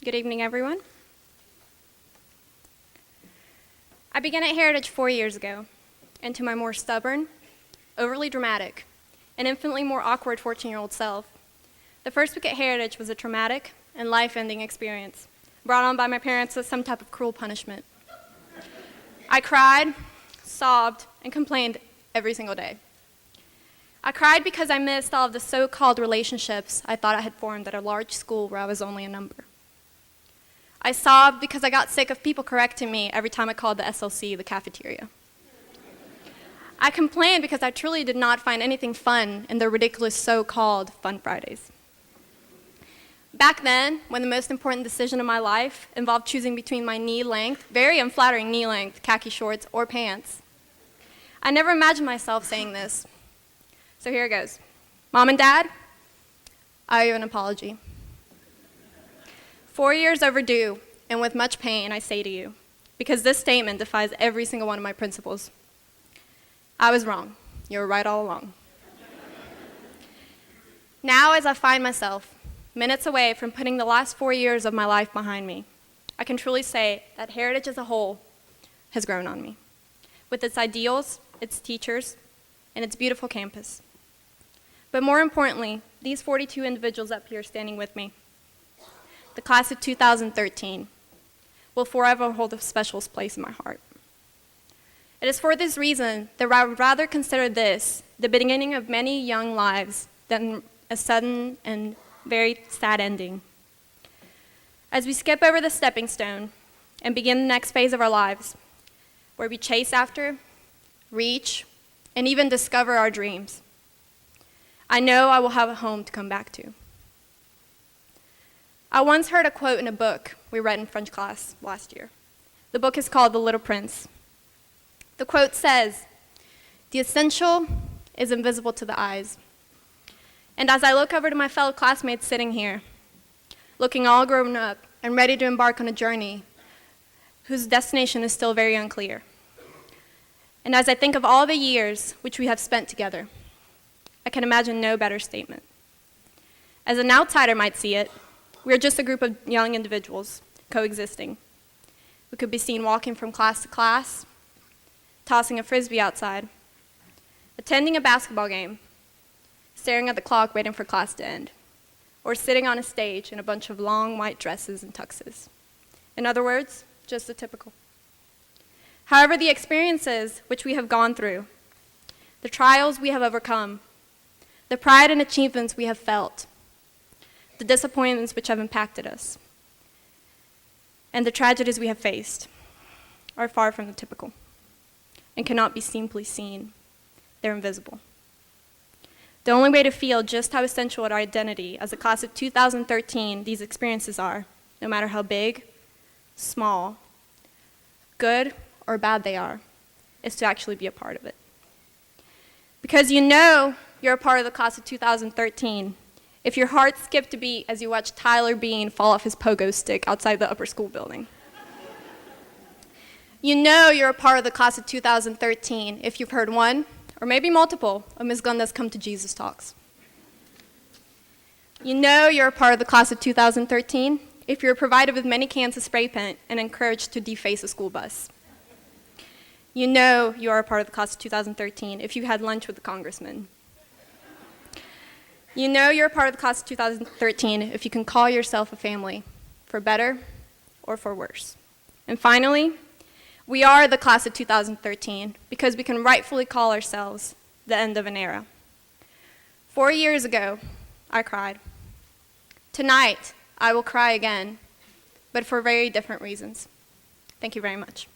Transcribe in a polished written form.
Good evening, everyone. I began at Heritage 4 years ago, and to my more stubborn, overly dramatic, and infinitely more awkward 14-year-old self, the first week at Heritage was a traumatic and life-ending experience, brought on by my parents with some type of cruel punishment. I cried, sobbed, and complained every single day. I cried because I missed all of the so-called relationships I thought I had formed at a large school where I was only a number. I sobbed because I got sick of people correcting me every time I called the SLC the cafeteria. I complained because I truly did not find anything fun in the ridiculous so-called Fun Fridays. Back then, when the most important decision of my life involved choosing between my knee-length, very unflattering knee-length khaki shorts or pants, I never imagined myself saying this. So here it goes. Mom and Dad, I owe you an apology. 4 years overdue, and with much pain, I say to you, because this statement defies every single one of my principles. I was wrong. You were right all along. Now, as I find myself minutes away from putting the last 4 years of my life behind me, I can truly say that Heritage as a whole has grown on me, with its ideals, its teachers, and its beautiful campus. But more importantly, these 42 individuals up here standing with me, the class of 2013, will forever hold a special place in my heart. It is for this reason that I would rather consider this the beginning of many young lives than a sudden and very sad ending. As we skip over the stepping stone and begin the next phase of our lives, where we chase after, reach, and even discover our dreams, I know I will have a home to come back to. I once heard a quote in a book we read in French class last year. The book is called The Little Prince. The quote says, "The essential is invisible to the eyes." And as I look over to my fellow classmates sitting here, looking all grown up and ready to embark on a journey whose destination is still very unclear, and as I think of all the years which we have spent together, I can imagine no better statement. As an outsider might see it, we are just a group of young individuals coexisting. We could be seen walking from class to class, tossing a frisbee outside, attending a basketball game, staring at the clock waiting for class to end, or sitting on a stage in a bunch of long white dresses and tuxes. In other words, just the typical. However, the experiences which we have gone through, the trials we have overcome, the pride and achievements we have felt, the disappointments which have impacted us, and the tragedies we have faced are far from the typical and cannot be simply seen. They're invisible. The only way to feel just how essential our identity as a class of 2013 these experiences are, no matter how big, small, good, or bad they are, is to actually be a part of it. Because you know you're a part of the class of 2013 if your heart skipped a beat as you watched Tyler Bean fall off his pogo stick outside the upper school building. You know you're a part of the class of 2013 if you've heard one, or maybe multiple, of Ms. Glenda's Come to Jesus talks. You know you're a part of the class of 2013 if you're provided with many cans of spray paint and encouraged to deface a school bus. You know you are a part of the class of 2013 if you had lunch with the congressman. You know you're a part of the class of 2013 if you can call yourself a family, for better or for worse. And finally, we are the class of 2013 because we can rightfully call ourselves the end of an era. 4 years ago, I cried. Tonight, I will cry again, but for very different reasons. Thank you very much.